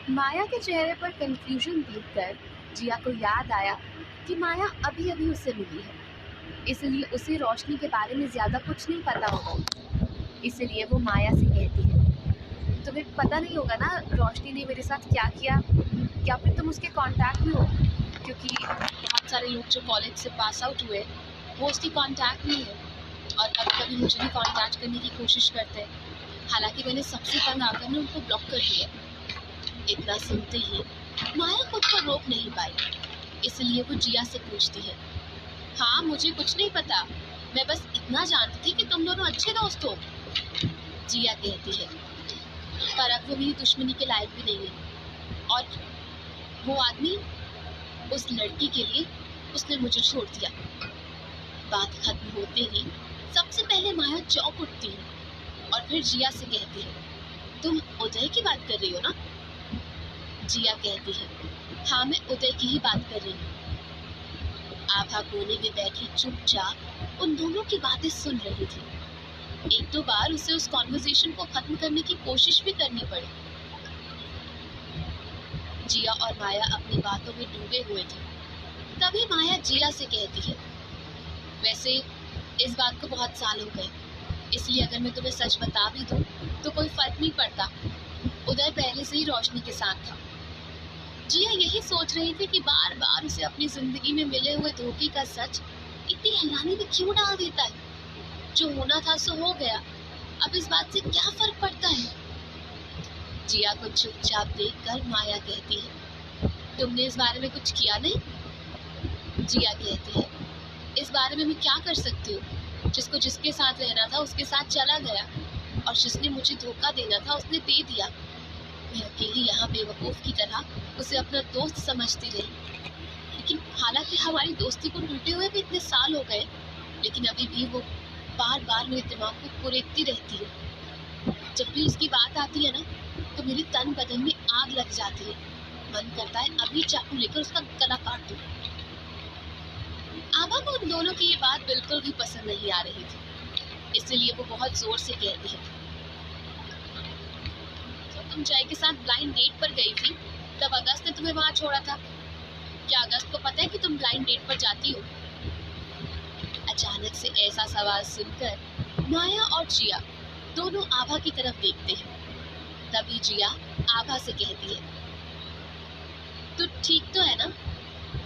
माया के चेहरे पर कंफ्यूजन देखकर जिया को याद आया कि माया अभी अभी उससे मिली है, इसलिए उसे रोशनी के बारे में ज़्यादा कुछ नहीं पता होगा। इसलिए वो माया से कहती है, तुम्हें पता नहीं होगा ना रोशनी ने मेरे साथ क्या किया, या फिर तुम उसके कांटेक्ट में हो? क्योंकि बहुत सारे लोग जो कॉलेज से पास आउट हुए वो उसके कांटेक्ट में है, और कभी कभी मुझे भी कांटेक्ट करने की कोशिश करते हैं। हालांकि मैंने सबसे तंग आकर ना उनको ब्लॉक कर दिया। इतना सुनते ही माया खुद को रोक नहीं पाई, इसलिए वो जिया से पूछती है, हाँ मुझे कुछ नहीं पता, मैं बस इतना जानती थी कि तुम दोनों अच्छे दोस्त हो। जिया कहती है, पर अब वो मेरी दुश्मनी के लायक भी नहीं है, और वो आदमी उस लड़की के लिए उसने मुझे छोड़ दिया। बात खत्म होते ही सबसे पहले माया चौंक उठती है और फिर जिया से कहती है, तुम उदय की बात कर रही हो ना? जिया कहती है, हाँ मैं उदय की ही बात कर रही हूँ। आभा कोने में बैठी चुपचाप उन दोनों की बातें सुन रही थी। एक दो बार उसे उस कॉन्वर्सेशन को खत्म करने की कोशिश भी करनी पड़ी। जिया और माया अपनी बातों में डूबे हुए थे। तभी माया जिया से कहती है, वैसे इस बात को बहुत साल हो गए, इसलिए अगर मैं तुम्हें सच बता भी दूं तो कोई फर्क नहीं पड़ता। उदय पहले से ही रोशनी के साथ था। जिया यही सोच रही थी कि बार बार उसे अपनी जिंदगी में मिले हुए धोखे का सच इतनी हल्लाने में क्यों डाल देता है। जो होना था सो हो गया, अब इस बात से क्या फर्क पड़ता है। जिया को चुपचाप देखकर माया कहती है, तुमने इस बारे में कुछ किया नहीं? जिया कहती है, इस बारे में मैं क्या कर सकती हूँ? जिसको जिसके साथ रहना था उसके साथ चला गया, और जिसने मुझे धोखा देना था उसने दे दिया। मैं अकेली यहाँ बेवकूफ की तरह उसे अपना दोस्त समझती रही, लेकिन हालांकि हमारी दोस्ती को टूटे हुए भी इतने साल हो गए, लेकिन अभी भी वो बार बार मेरे दिमाग को कुरेदती रहती है। जब भी उसकी बात आती है ना तो मेरे तन बदन में आग लग जाती है। मन करता है अभी चाकू लेकर उसका गला काट दूं। आभा को उन दोनों की ये बात बिल्कुल भी पसंद नहीं आ रही थी, इसलिए वो बहुत जोर से कहती है, तो तुम जय के साथ ब्लाइंड डेट पर गई थी, तब अगस्त ने तुम्हें वहां छोड़ा था। क्या अगस्त को पता है कि तुम ब्लाइंड डेट पर जाती हो? अचानक से ऐसा सवाल सुनकर माया और जिया दोनों आभा की तरफ देखते हैं। तभी जिया आभा से कहती है, तू ठीक तो है ना?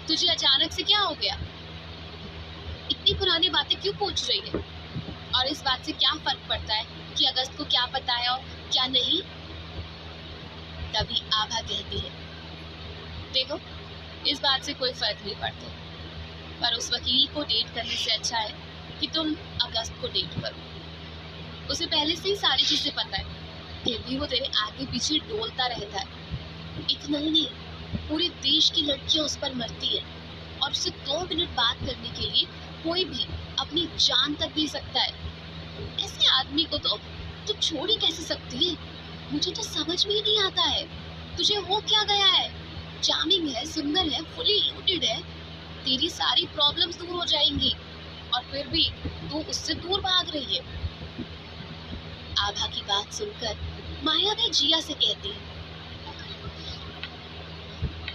तुझे अचानक से क्या हो गया? इतनी पुरानी बातें क्यों पूछ रही है? और इस बात से क्या फर्क पड़ता है कि अगस्त को क्या पता है और क्या नहीं? तभी आभा कहती है, देखो इस बात से कोई फर्क नहीं पड़ता, पर उस वकील को डेट करने से अच्छा है कि तुम अगस्त को डेट करो। उसे पहले से ही सारी चीजें पता है, फिर भी वो तेरे आगे पीछे डोलता रहता है। इतना ही नहीं, पूरे देश की लड़कियां उस पर मरती है, और उससे 2 मिनट बात करने के लिए कोई भी अपनी जान तक दे सकता है। ऐसे आदमी को तो छोड़ ही कैसे सकती है? मुझे तो समझ में ही नहीं आता है। तुझे हो क्या गया है? चार्मिंग है, सुंदर है, फुली लोडेड है, तेरी सारी प्रॉब्लम्स दूर हो जाएंगी, और फिर भी तू उससे दूर भाग रही है। आभा की बात सुनकर माया भी जिया से कहती है,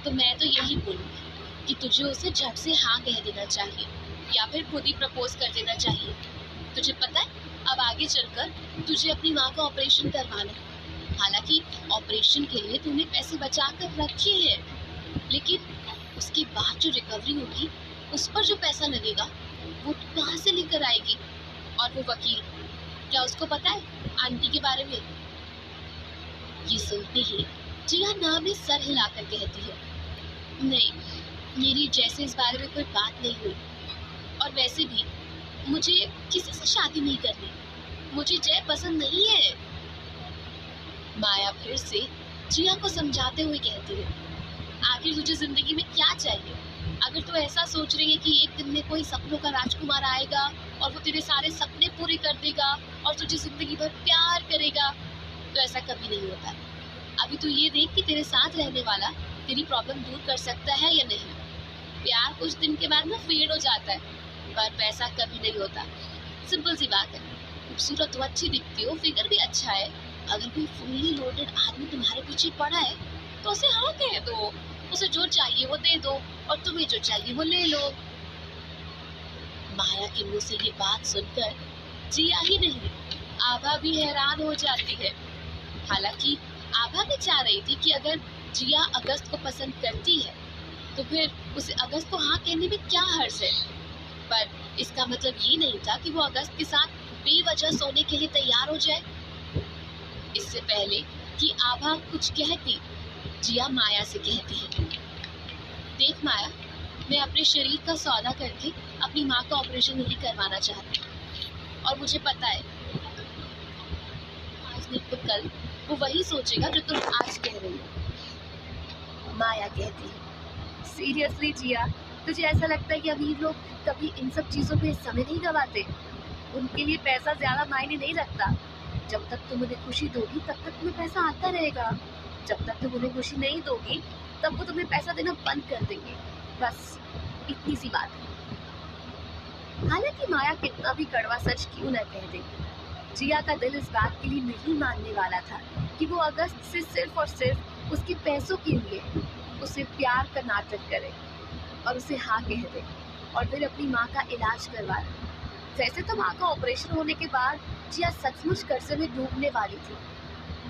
तो मैं तो यही बोलूंगी कि तुझे उसे झट से हाँ कह देना चाहिए, या फिर खुद ही प्रपोज कर देना चाहिए। तुझे पता है अब आगे चलकर तुझे अपनी माँ का ऑपरेशन करवाना है। हालांकि ऑपरेशन के लिए तूने पैसे बचा कर रखे हैं, लेकिन उसके बाद जो रिकवरी होगी उस पर जो पैसा लगेगा वो तू कहाँ से लेकर आएगी? और वो वकील, क्या उसको पता है आंटी के बारे में? ये सुनते ही जिया ना में सर हिलाकर कहती है, नहीं, मेरी जैसे इस बारे में कोई बात नहीं हुई, और वैसे भी मुझे किसी से शादी नहीं करनी, मुझे जय पसंद नहीं है। माया फिर से जिया को समझाते हुए कहती है, आखिर तुझे जिंदगी में क्या चाहिए? अगर तू ऐसा सोच रही है कि एक दिन में कोई सपनों का राजकुमार आएगा और वो तेरे सारे सपने पूरे कर देगा और तुझे जिंदगी भर प्यार करेगा, तो ऐसा कभी नहीं होता। अभी तू ये देख कि तेरे साथ रहने वाला तेरी प्रॉब्लम दूर कर सकता है या नहीं। प्यार कुछ दिन के बाद में फेड हो जाता है, पर पैसा कभी नहीं होता। सिंपल सी बात है। खूबसूरत हो, अच्छी दिखती हो, फिगर भी अच्छा है, अगर कोई फुल्ली लोडेड आदमी तुम्हारे पीछे पड़ा है तो उसे हाँ कह दो, उसे जो चाहिए वो दे दो और तुम्हें जो चाहिए वो ले लो। माया के मुंह से ये बात सुनकर जिया ही नहीं, आभा भी हैरान हो जाती है। हालांकि आभा भी चाह रही थी कि अगर जिया अगस्त को पसंद करती है तो फिर उसे अगस्त को हाँ कहने में क्या हर्ज है, पर इसका मतलब ये नहीं था कि वो अगस्त के साथ बेवजह सोने के लिए तैयार हो जाए। इससे पहले कि आभा कुछ कहती, जिया माया से कहती है, देख माया, मैं अपने शरीर का सौदा करके अपनी माँ का ऑपरेशन नहीं करवाना चाहती, और मुझे पता है आज नहीं तो कल वो वही सोचेगा जो तुम आज कह रही हो। माया कहती है, सीरियसली जिया, तुझे ऐसा लगता है कि अमीर लोग कभी इन सब चीजों पे समय नहीं गवाते? उनके लिए पैसा ज्यादा मायने नहीं रखता। जब तक तुम उन्हें खुशी दोगी तब तक तुम्हें पैसा आता रहेगा, जब तक तुम उन्हें खुशी नहीं दोगी तब वो तुम्हें पैसा देना बंद कर देंगे। बस इतनी सी बात है। हालांकि माया कितना भी कड़वा सच क्यों न कह दे, जिया का दिल इस बात के लिए नहीं मानने वाला था कि वो अगस्त से सिर्फ और सिर्फ उसके पैसों के लिए उसे प्यार का नाटक करे और उसे हाँ कह दे और फिर अपनी माँ का इलाज करवा ले। वैसे तो माँ का ऑपरेशन होने के बाद जिया सचमुच कर्जे में डूबने वाली थी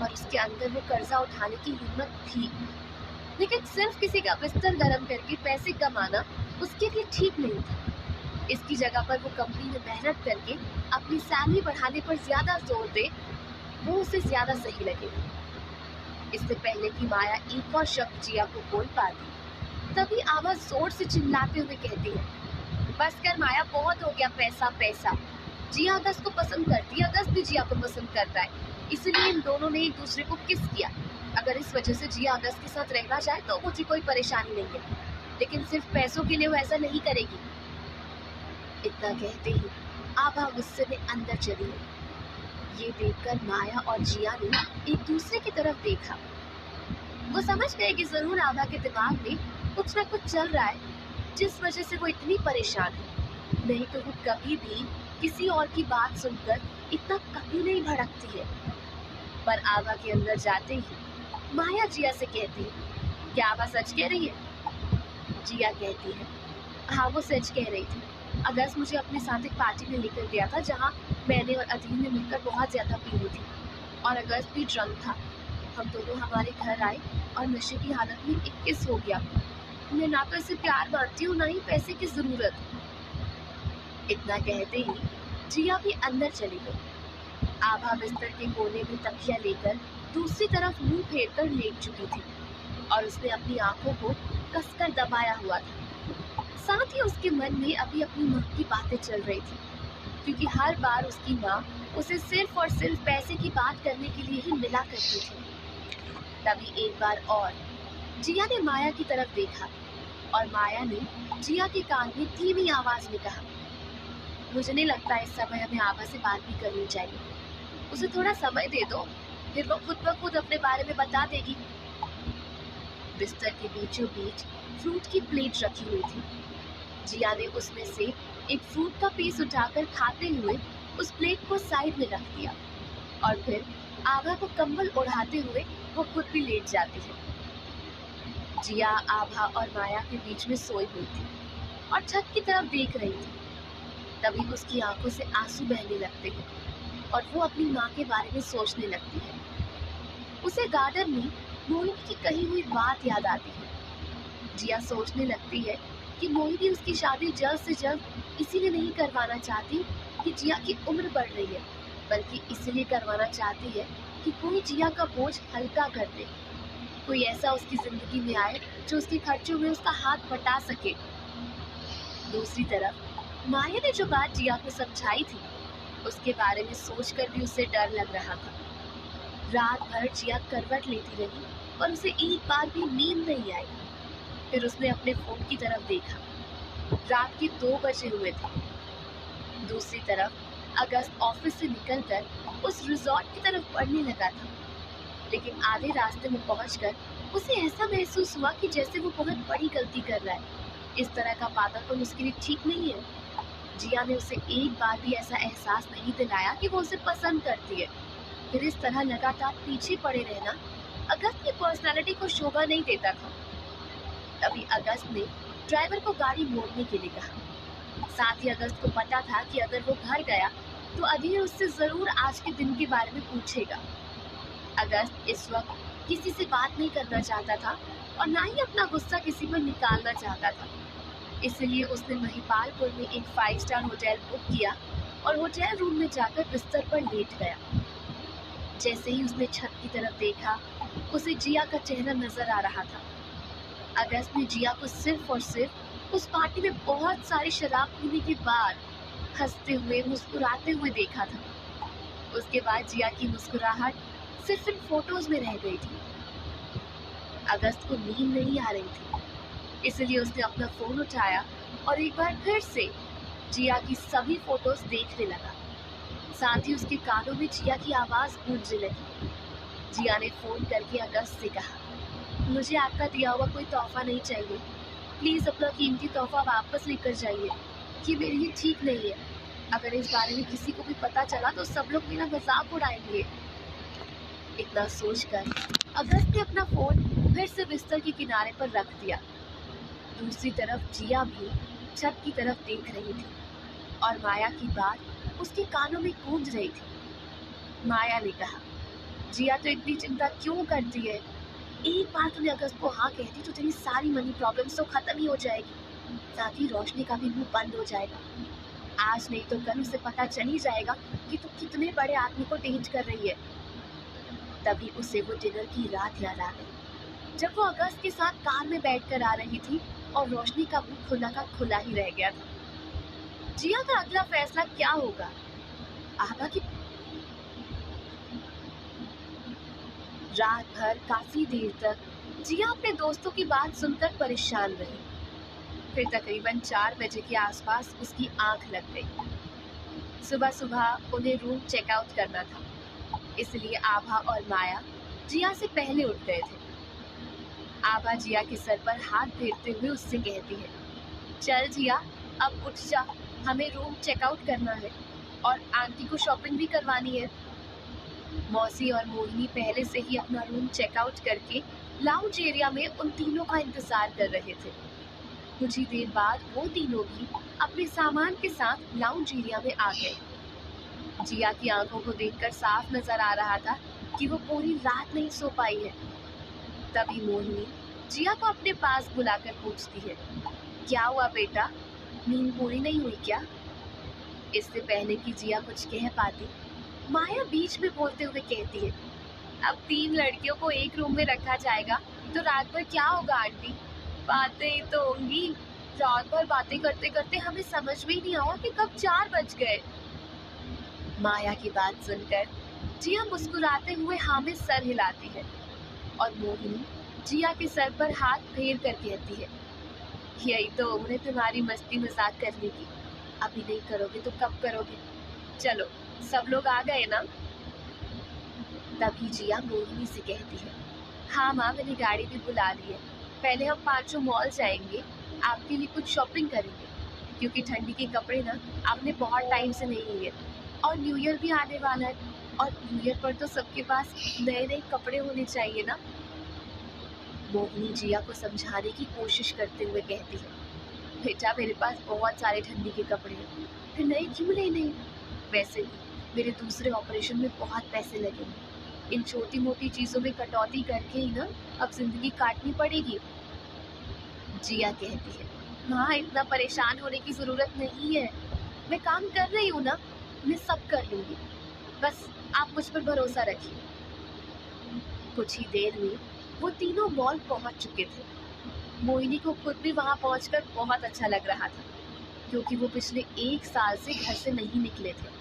और उसके अंदर वो कर्जा उठाने की हिम्मत थी, लेकिन सिर्फ किसी का बिस्तर गर्म करके पैसे कमाना उसके लिए ठीक नहीं था। इसकी जगह पर वो कंपनी में मेहनत करके अपनी सैलरी बढ़ाने पर ज्यादा जोर दे, वो उसे ज्यादा सही लगेगा। इससे पहले कि माया एक और शब्द जिया को बोल पाती, तभी आवाज जोर से चिल्लाते हुए कहती है, बस कर माया, बहुत हो गया पैसा पैसा। जिया अगस्त को पसंद करती है, अगस्त भी जिया को पसंद करता है, इसलिए इन दोनों ने एक दूसरे को किस किया। अगर इस वजह से जिया अगस्त के साथ रहना चाहे तो मुझे कोई परेशानी नहीं है, लेकिन सिर्फ पैसों के लिए वो ऐसा नहीं करेगी। इतना कहते ही आभा गुस्से में अंदर चली गई। ये देखकर माया और जिया ने एक दूसरे की तरफ देखा। वो समझ गए कि जरूर आभा के दिमाग में कुछ ना कुछ चल रहा है जिस वजह से वो इतनी परेशान है, नहीं तो वो कभी भी किसी और की बात सुनकर इतना कभी नहीं भड़कती है। पर आभा के अंदर जाते ही माया जिया से कहती है, क्या आभा सच कह रही है? जिया कहती है, हाँ वो सच कह रही थी। अगस्त मुझे अपने साथ एक पार्टी में लेकर गया था जहाँ मैंने और अधीन ने मिलकर बहुत ज्यादा पी ली थी और अगस्त भी ड्रंक था। हम दोनों हमारे घर आए और नशे की हालत में 21 हो गया। मैं ना तो इसे प्यार मानती हूँ, ना ही पैसे की जरूरत। इतना कहते ही जिया भी अंदर चली गई। आभा बिस्तर के कोने में तकिया लेकर दूसरी तरफ मुंह फेर कर लेट चुकी थी और उसने अपनी आंखों को कसकर दबाया हुआ था। साथ ही उसके मन में अभी अपनी माँ की बातें चल रही थी, क्योंकि हर बार उसकी माँ उसे सिर्फ और सिर्फ पैसे की बात करने के लिए ही मिला करती थी। तभी एक बार और जिया ने माया की तरफ देखा और माया ने जिया के कान में धीमी आवाज में कहा, मुझे नहीं लगता इस समय हमें आभा से बात भी करनी चाहिए। उसे थोड़ा समय दे दो, फिर वो खुद ब खुद अपने बारे में बता देगी। बिस्तर के बीचों बीच फ्रूट की प्लेट रखी हुई थी। जिया ने उसमें से एक फ्रूट का पीस उठाकर खाते हुए उस प्लेट को साइड में रख दिया और फिर आभा को कंबल ओढ़ाते हुए वो खुद भी लेट जाती है। जिया आभा और माया के बीच में सोई हुई थी और छत की तरफ देख रही थी। तभी उसकी आंखों से आंसू बहने लगते हैं और वो अपनी माँ के बारे में सोचने लगती है। उसे गार्डन में मोहिनी की कही हुई बात याद आती है। जिया सोचने लगती है कि मोहिनी उसकी शादी जल्द से जल्द इसीलिए नहीं करवाना चाहती कि जिया की उम्र बढ़ रही है, बल्कि इसलिए करवाना चाहती है कि कोई जिया का बोझ हल्का कर दे, कोई ऐसा उसकी जिंदगी में आए जो उसके खर्चों में उसका हाथ बटा सके। दूसरी तरफ माया ने जो बात जिया को समझाई थी उसके बारे में सोचकर भी उसे डर लग रहा था। रात भर जिया करवट लेती रही और उसे एक बार भी नींद नहीं आई। फिर उसने अपने फोन की तरफ देखा। रात के 2 बजे हुए थे। दूसरी तरफ अगस्त ऑफिस से निकलकर उस रिजॉर्ट की तरफ बढ़ने लगा था, लेकिन आधे रास्ते में पहुंचकर उसे ऐसा महसूस हुआ कि जैसे वो बहुत बड़ी गलती कर रहा है। इस तरह का पागलपन उसके लिए ठीक नहीं है। जिया ने उसे एक बार भी ऐसा एहसास नहीं दिलाया कि वो उसे पसंद करती है। फिर इस तरह लगातार पीछे पड़े रहना अगस्त की पर्सनालिटी को शोभा नहीं देता था। तभी अगस्त ने ड्राइवर को गाड़ी मोड़ने के लिए कहा। साथ ही अगस्त को पता था कि अगर वो घर गया तो अधीर उससे जरूर आज के दिन के बारे में पूछेगा। अगस्त इस वक्त किसी से बात नहीं करना चाहता था और ना ही अपना गुस्सा किसी पर निकालना चाहता था। इसलिए उसने महिपालपुर में एक 5 स्टार होटल बुक किया और होटल रूम में जाकर बिस्तर पर लेट गया। जैसे ही उसने छत की तरफ देखा, उसे जिया का चेहरा नजर आ रहा था। अगस्त ने जिया को सिर्फ और सिर्फ उस पार्टी में बहुत सारी शराब पीने के बाद हंसते हुए मुस्कुराते हुए देखा था। उसके बाद जिया की मुस्कुराहट सिर्फ इन फोटोज में रह गई थी। अगस्त को नींद नहीं आ रही थी, इसलिए उसने अपना फोन उठाया और एक बार फिर से जिया की सभी फोटोज देखने लगा। साथ ही उसके कानों में जिया की आवाज गूंजने लगी। जिया ने फोन करके अगस्त से कहा, मुझे आपका दिया हुआ कोई तोहफा नहीं चाहिए, प्लीज अपना कीमती तोहफा वापस लेकर जाइए। ये मेरे लिए ठीक नहीं है। अगर इस बारे में किसी को भी पता चला तो सब लोग मेरा मजाक उड़ाएंगे। इतना सोचकर अगस्त ने अपना फोन फिर से बिस्तर के किनारे पर रख दिया। दूसरी तरफ जिया भी छत की तरफ देख रही थी और माया की बात उसके कानों में गूंज रही थी। माया ने कहा, जिया तो इतनी चिंता क्यों करती है? एक बार तूने अगस्त को हाँ कहती तो तेरी सारी मनी प्रॉब्लम्स तो खत्म ही हो जाएगी। साथ ही रोशनी का भी मुंह बंद हो जाएगा। आज नहीं तो कल उसे पता चल ही जाएगा कि तू कितने बड़े आदमी को डेट कर रही है। तभी उसे वो डिनर की रात याद आ गई, जब वो अगस्त के साथ कार में बैठकर आ रही थी और रोशनी का मुंह खुला का खुला ही रह गया था। जिया का अगला फैसला क्या होगा? आभा की रात भर काफी देर तक जिया अपने दोस्तों की बात सुनकर परेशान रही। फिर तकरीबन 4 बजे के आसपास उसकी आंख लग गई। सुबह सुबह उन्हें रूम चेकआउट करना था, इसलिए आभा और माया जिया से पहले उठ गए थे। आभा जिया के सर पर हाथ फेरते हुए उससे कहती है, चल जिया अब उठ जा, हमें रूम चेकआउट करना है और आंटी को शॉपिंग भी करवानी है। मौसी और मोहिनी पहले से ही अपना रूम चेकआउट करके लाउंज एरिया में उन तीनों का इंतजार कर रहे थे। कुछ ही देर बाद वो तीनों भी अपने सामान के साथ लाउंज एरिया में आ गए। जिया की आंखों को देखकर साफ नजर आ रहा था कि वो पूरी रात नहीं सो पाई है। तभी मोहिनी जिया को अपने पास बुलाकर पूछती है, क्या हुआ बेटा, नींद पूरी नहीं हुई क्या? इससे पहले कि जिया कुछ कह पाती, माया बीच में बोलते हुए कहती है, अब 3 लड़कियों को एक रूम में रखा जाएगा तो रात भर क्या होगा आंटी? बातें ही तो होंगी। रात भर बातें करते करते हमें समझ में ही नहीं आया कि कब 4 बज गए। माया की बात सुनकर जिया मुस्कुराते हुए हाँ में सर हिलाती है और मोहिनी जिया के सर पर हाथ फेर कर कहती है, यही तो उम्र है तुम्हारी मस्ती मजाक करने की, अभी नहीं करोगे तो कब करोगे? चलो सब लोग आ गए ना? तभी जिया मोहिनी से कहती है, हाँ माँ मैंने गाड़ी भी बुला ली है, पहले हम 5 मॉल जाएंगे, आपके लिए कुछ शॉपिंग करेंगे क्योंकि ठंडी के कपड़े ना आपने बहुत टाइम से नहीं लिए और न्यू ईयर भी आने वाला है और न्यू ईयर पर तो सबके पास नए नए कपड़े होने चाहिए ना। मोहिनी जिया को समझाने की कोशिश करते हुए कहती है, बेटा मेरे पास बहुत सारे ठंडी के कपड़े हैं, फिर नए क्यों लेने? वैसे भी मेरे दूसरे ऑपरेशन में बहुत पैसे लगेंगे, इन छोटी मोटी चीजों में कटौती करके ही ना अब जिंदगी काटनी पड़ेगी। जिया कहती है, माँ इतना परेशान होने की जरूरत नहीं है, मैं काम कर रही हूँ ना, मैं सब कर लूंगी, बस आप मुझ पर भरोसा रखिए। कुछ ही देर में वो तीनों मॉल पहुंच चुके थे। मोहिनी को खुद भी वहां पहुंचकर बहुत अच्छा लग रहा था क्योंकि वो पिछले 1 साल से घर से नहीं निकले थे।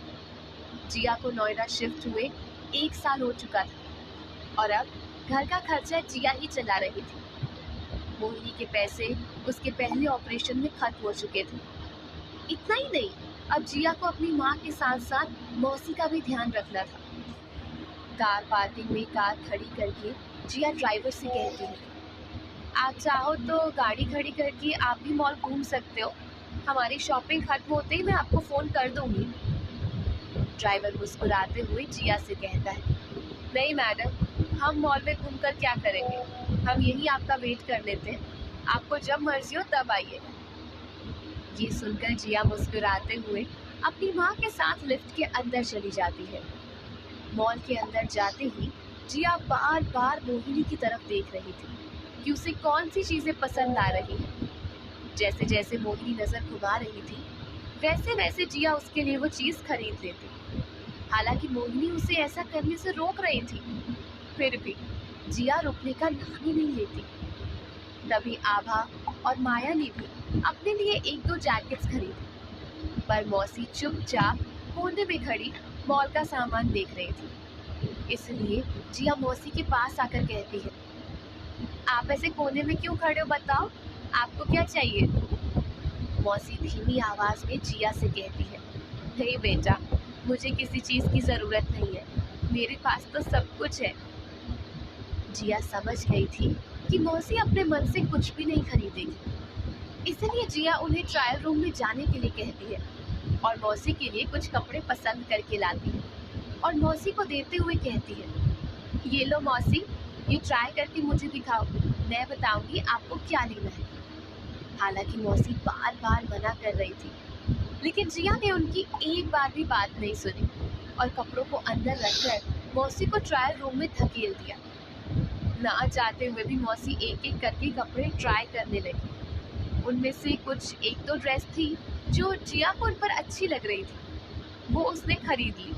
जिया को नोएडा शिफ्ट हुए 1 साल हो चुका था और अब घर का खर्चा जिया ही चला रही थी। मोहिनी के पैसे उसके पहले ऑपरेशन में खत्म हो चुके थे। इतना ही नहीं, अब जिया को अपनी माँ के साथ साथ मौसी का भी ध्यान रखना था। कार पार्किंग में कार खड़ी करके जिया ड्राइवर से कहती है, आप चाहो तो गाड़ी खड़ी करके आप भी मॉल घूम सकते हो, हमारी शॉपिंग खत्म होते ही मैं आपको फ़ोन कर दूंगी। ड्राइवर मुस्कुराते हुए जिया से कहता है, नहीं मैडम, हम मॉल में घूमकर क्या करेंगे, हम यही आपका वेट कर लेते हैं, आपको जब मर्जी हो तब आइए। ये सुनकर जिया मुस्कुराते हुए अपनी माँ के साथ लिफ्ट के अंदर चली जाती है। मॉल के अंदर जाते ही जिया बार बार मोहिनी की तरफ देख रही थी कि उसे कौन सी चीजें पसंद आ रही हैं। जैसे जैसे मोहिनी नजर घुमा रही थी वैसे वैसे जिया उसके लिए वो चीज खरीद लेती। हालांकि मोहिनी उसे ऐसा करने से रोक रही थी, फिर भी जिया रुकने का नाम ही नहीं लेती। तभी आभा और माया ने भी अपने लिए एक दो जैकेट्स खरीदी, पर मौसी चुपचाप कोने में खड़ी मॉल का सामान देख रही थी। इसलिए जिया मौसी के पास आकर कहती है, आप ऐसे कोने में क्यों खड़े हो, बताओ आपको क्या चाहिए। मौसी धीमी आवाज में जिया से कहती है, नहीं बेटा, मुझे किसी चीज की जरूरत नहीं है, मेरे पास तो सब कुछ है। जिया समझ गई थी कि मौसी अपने मन से कुछ भी नहीं खरीदेगी, इसलिए जिया उन्हें ट्रायल रूम में जाने के लिए कहती है और मौसी के लिए कुछ कपड़े पसंद करके लाती है और मौसी को देते हुए कहती है, ये लो मौसी, ये ट्राई करके मुझे दिखाओ, मैं बताऊंगी आपको क्या लेना है। हालांकि मौसी बार बार मना कर रही थी, लेकिन जिया ने उनकी एक बार भी बात नहीं सुनी और कपड़ों को अंदर रखकर मौसी को ट्रायल रूम में धकेल दिया। ना चाहते हुए भी मौसी एक एक करके कपड़े ट्राई करने लगी। उनमें से कुछ एक दो ड्रेस थी जो जिया को उन पर अच्छी लग रही थी, वो उसने खरीद ली।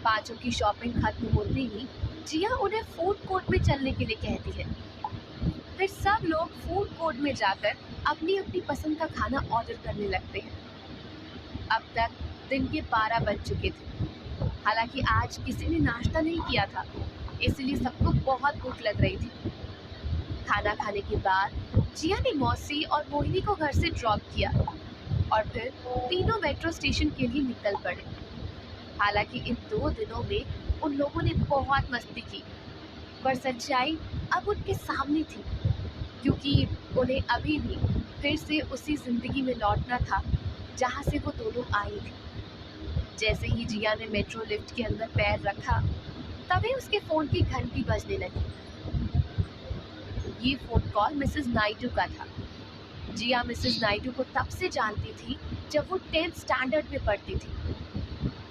पांचों की शॉपिंग खत्म होते ही जिया उन्हें फूड कोर्ट में चलने के लिए कहती है। फिर सब लोग फूड कोर्ट में जाकर अपनी अपनी पसंद का खाना ऑर्डर करने लगते हैं। अब तक दिन के 12 बज चुके थे। हालांकि आज किसी ने नाश्ता नहीं किया था, इसलिए सबको बहुत भूख लग रही थी। खाना खाने के बाद जिया ने मौसी और मोहिनी को घर से ड्रॉप किया और फिर तीनों मेट्रो स्टेशन के लिए निकल पड़े। हालांकि इन 2 दिनों में उन लोगों ने बहुत मस्ती की, पर सच्चाई अब उनके सामने थी, क्योंकि उन्हें अभी भी फिर से उसी जिंदगी में लौटना था जहां से वो दोनों आई थी। जैसे ही जिया ने मेट्रो लिफ्ट के अंदर पैर रखा, तभी उसके फोन की घंटी बजने लगी। ये फोन कॉल मिसेस नायडू का था। जिया मिसेस नायडू को तब से जानती थी जब वो 10th स्टैंडर्ड में पढ़ती थी।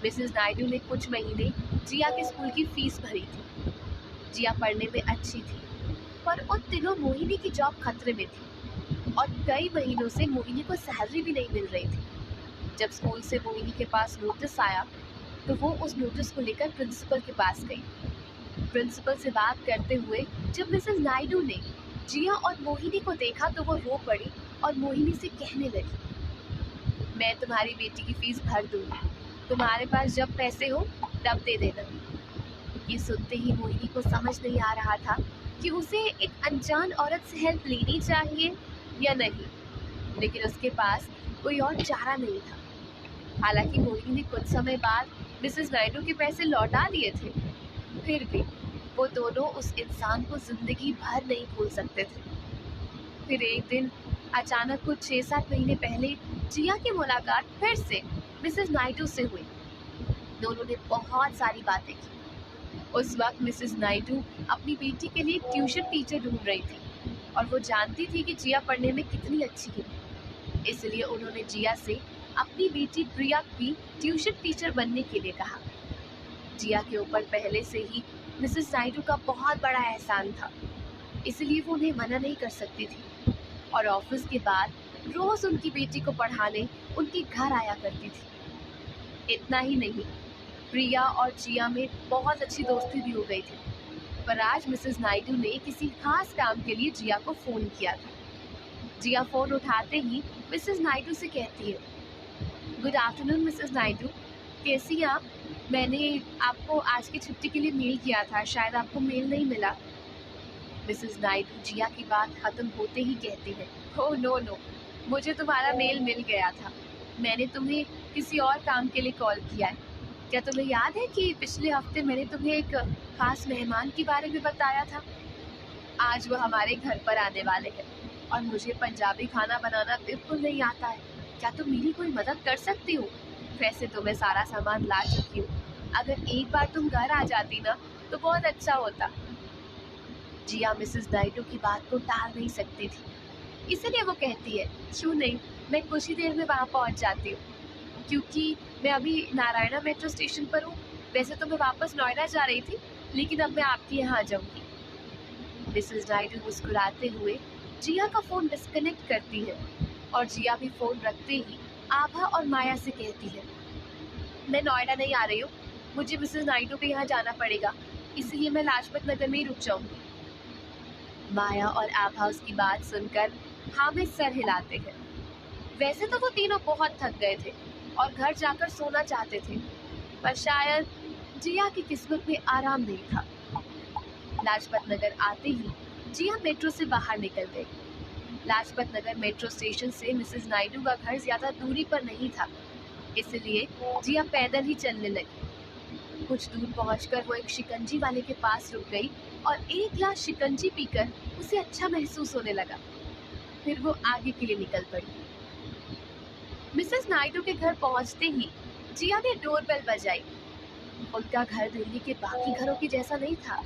मिसेस नायडू ने कुछ महीने जिया के स्कूल की फीस भरी थी। जिया पढ़ने में अच्छी थी, पर उन दिनों मोहिनी की जॉब खतरे में थी और कई महीनों से मोहिनी को सैलरी भी नहीं मिल रही थी। जब स्कूल से मोहिनी के पास नोटिस आया तो वो उस नोटिस को लेकर प्रिंसिपल के पास गई। प्रिंसिपल से बात करते हुए जब मिसेस नायडू ने जिया और मोहिनी को देखा तो वो रो पड़ी और मोहिनी से कहने लगी, मैं तुम्हारी बेटी की फीस भर दूंगी, तुम्हारे पास जब पैसे हो तब दे देना। ये सुनते ही मोहिनी को समझ नहीं आ रहा था कि उसे एक अनजान औरत से हेल्प लेनी चाहिए या नहीं, लेकिन उसके पास कोई और चारा नहीं था। हालांकि मोहिनी ने कुछ समय बाद मिसेस नायडू के पैसे लौटा दिए थे, फिर भी वो दोनों उस इंसान को जिंदगी भर नहीं भूल सकते थे। फिर एक दिन अचानक कुछ 6-7 महीने पहले जिया की मुलाकात फिर से मिसेस नायडू से हुई। दोनों ने बहुत सारी बातें की। उस वक्त मिसेस नायडू अपनी बेटी के लिए ट्यूशन टीचर ढूंढ रही थी और वो जानती थी कि जिया पढ़ने में कितनी अच्छी है, इसलिए उन्होंने जिया से अपनी बेटी प्रिया की ट्यूशन टीचर बनने के लिए कहा। जिया के ऊपर पहले से ही मिसेस नायडू का बहुत बड़ा एहसान था, इसलिए वो उन्हें मना नहीं कर सकती थी और ऑफिस के बाद रोज उनकी बेटी को पढ़ाने उनके घर आया करती थी। इतना ही नहीं, प्रिया और जिया में बहुत अच्छी दोस्ती भी हो गई थी। पर आज मिसेस नायडू ने किसी खास काम के लिए जिया को फ़ोन किया था। जिया फ़ोन उठाते ही मिसेस नायडू से कहती है, गुड आफ्टरनून मिसेस नायडू, कैसी हैं आप? मैंने आपको आज की छुट्टी के लिए मेल किया था, शायद आपको मेल नहीं मिला। मिसेस नायडू जिया की बात ख़त्म होते ही कहती है, ओह नो, मुझे तुम्हारा मेल मिल गया था, मैंने तुम्हें किसी और काम के लिए कॉल किया है। क्या तुम्हें याद है कि पिछले हफ्ते मैंने तुम्हें एक खास मेहमान के बारे में बताया था? आज वो हमारे घर पर आने वाले हैं और मुझे पंजाबी खाना बनाना बिल्कुल नहीं आता है। क्या तुम मेरी कोई मदद कर सकती हो? वैसे तो मैं सारा सामान ला चुकी हूँ, अगर एक बार तुम घर आ जाती ना तो बहुत अच्छा होता। जिया मिसेस नायडू की बात को टाल नहीं सकती थी, इसलिए वो कहती है, क्यों नहीं, मैं कुछ ही देर में वहाँ पहुँच जाती हूँ, क्योंकि मैं अभी नारायणा मेट्रो स्टेशन पर हूँ। वैसे तो मैं वापस नोएडा जा रही थी, लेकिन अब मैं आपके यहाँ आ जाऊँगी। मिसेस नायडू मुस्कुराते हुए जिया का फ़ोन डिस्कनेक्ट करती है और जिया भी फ़ोन रखते ही आभा और माया से कहती है, मैं नोएडा नहीं आ रही हूँ, मुझे मिसेस नायडू के यहाँ जाना पड़ेगा, इसलिए मैं लाजपत नगर में ही रुक जाऊँगी। माया और आभा उसकी बात सुनकर हाँ में सर हिलाते हैं। वैसे तो वो तीनों बहुत थक गए थे और घर जाकर सोना चाहते थे, पर शायद जिया की किस्मत में आराम नहीं था। लाजपत नगर आते ही जिया मेट्रो से बाहर निकल गई। लाजपत नगर मेट्रो स्टेशन से मिसेस नायडू का घर ज्यादा दूरी पर नहीं था, इसलिए जिया पैदल ही चलने लगी। कुछ दूर पहुंचकर वो एक शिकंजी वाले के पास रुक गई और एक गिलास शिकंजी पीकर उसे अच्छा महसूस होने लगा। फिर वो आगे के लिए निकल पड़ी। मिसेस नायडू के घर पहुंचते ही जिया ने डोरबेल बजाई। उनका घर दिल्ली के बाकी घरों के जैसा नहीं था।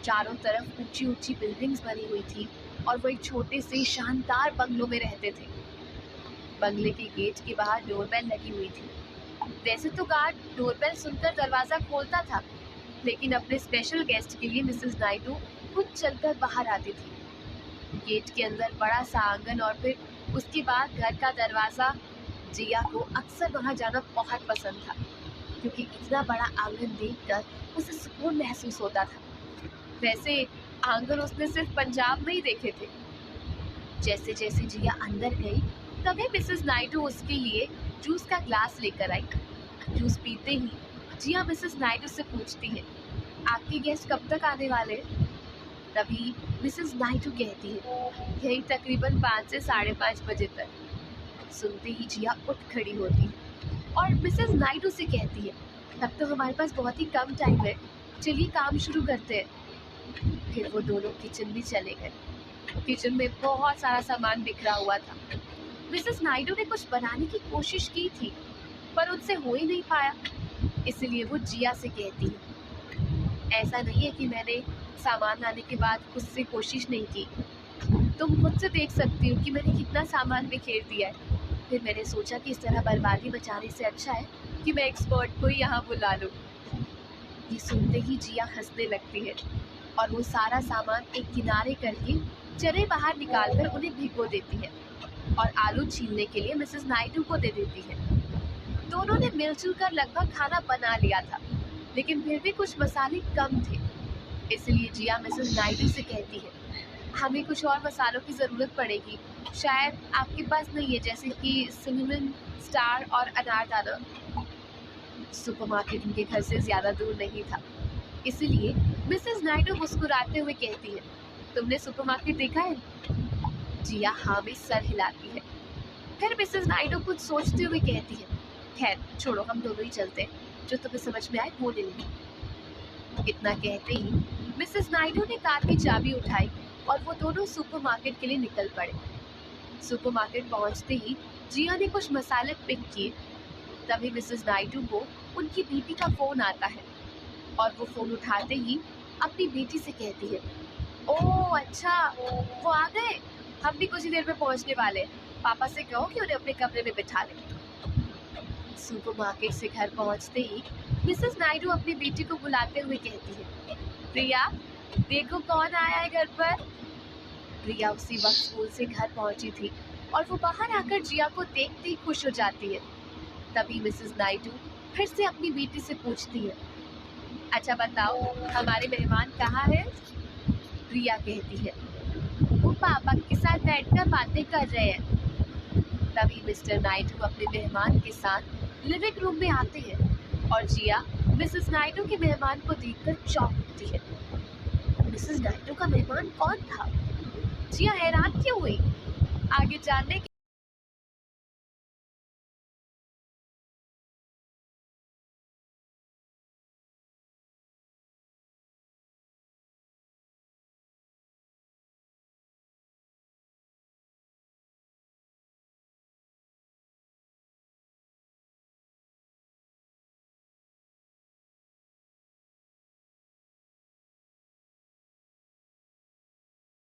चारों तरफ ऊंची ऊंची बिल्डिंग्स बनी हुई थी और वो एक छोटे से शानदार बंगलों में रहते थे। बंगले के गेट के बाहर डोरबेल लगी हुई थी। वैसे तो गार्ड डोरबेल सुनकर दरवाजा खोलता था, लेकिन अपने स्पेशल गेस्ट के लिए मिसेस नायडू खुद चलकर बाहर आती थी। गेट के अंदर बड़ा सा आंगन और फिर उसके बाद घर का दरवाजा। जिया को अक्सर वहां जाना बहुत पसंद था, क्योंकि इतना बड़ा आंगन देखकर उसे सुकून महसूस होता था। वैसे आंगन उसने सिर्फ पंजाब में ही देखे थे। जैसे जैसे जिया अंदर गई, तभी मिसेस नायडू उसके लिए जूस का ग्लास लेकर आई। जूस पीते ही जिया मिसेस नायडू से पूछती है, आपके गेस्ट कब तक आने वाले हैं? तभी मिसेस नायडू कहती है, यही तकरीबन 5 से 5:30 बजे तक। सुनते ही जिया उठ खड़ी होती है और मिसेस नायडू से कहती है, अब तो हमारे पास बहुत ही कम टाइम है, चलिए काम शुरू करते हैं। फिर वो दोनों किचन भी चले गए। किचन में बहुत सारा सामान बिखरा हुआ था। मिसेस नायडू ने कुछ बनाने की कोशिश की थी, पर उनसे हो ही नहीं पाया, इसलिए वो जिया से कहती है, ऐसा नहीं है कि मैंने सामान लाने के बाद खुद से कोशिश नहीं की। तुम मुझसे देख सकती हो कि मैंने कितना सामान बिखेर दिया है। फिर मैंने सोचा कि इस तरह बर्बादी मचाने से अच्छा है कि मैं एक्सपर्ट को ही यहाँ बुला लूँ। ये सुनते ही जिया हंसने लगती है और वो सारा सामान एक किनारे करके चने बाहर निकालकर उन्हें भिगो देती है और आलू छीलने के लिए मिसेस नायडू को दे देती है। दोनों ने मिलजुल कर लगभग खाना बना लिया था, लेकिन फिर भी कुछ मसाले कम थे, इसलिए जिया मिसेस नायडू से कहती है, हमें कुछ और मसालों की ज़रूरत पड़ेगी, शायद आपके पास नहीं है, जैसे कि सिनेमन, स्टार और अनारदाना। सुपरमार्केट उनके घर से ज़्यादा दूर नहीं था, इसलिए मिसेस नायडू मुस्कुराते हुए कहती है, तुमने सुपरमार्केट देखा है? जिया हाँ में सर हिलाती है। फिर मिसेस नायडू कुछ सोचते हुए कहती है, खैर छोड़ो, हम दोनों ही चलते हैं, जो तुम्हें समझ में आए वो ले लेंगे। इतना कहते ही मिसेस नायडू ने कार की चाबी उठाई और वो दोनों सुपरमार्केट के लिए निकल पड़े। सुपरमार्केट पहुंचते ही जिया ने कुछ मसाले पिक किए। तभी मिसेस नायडू को उनकी बेटी का फोन आता है और वो फोन उठाते ही अपनी बेटी से कहती है, ओह अच्छा, वो आ गए, हम भी कुछ ही देर में पहुंचने वाले हैं, पापा से कहो कि उन्हें अपने कमरे में बिठा लें। सुपरमार्केट से घर पहुंचते ही मिसेस नायडू अपनी बेटी को बुलाते हुए कहती है, प्रिया देखो कौन आया है घर पर। प्रिया उसी वक्त स्कूल से घर पहुंची थी और वो बाहर आकर जिया को देखते ही खुश हो जाती है। तभी मिसेस नायडू फिर से अपनी बेटी से पूछती है, अच्छा बताओ हमारे मेहमान कहाँ हैं? प्रिया कहती है, वो पापा के साथ बैठकर बातें कर रहे हैं। तभी मिस्टर नायडू अपने मेहमान के साथ लिविंग रूम में आते हैं और जिया मिसेस नायडू के मेहमान को देखकर चौंक उठती है। मिसेस नायडू का मेहमान कौन था? जिया हैरान क्यों हुई? आगे जानने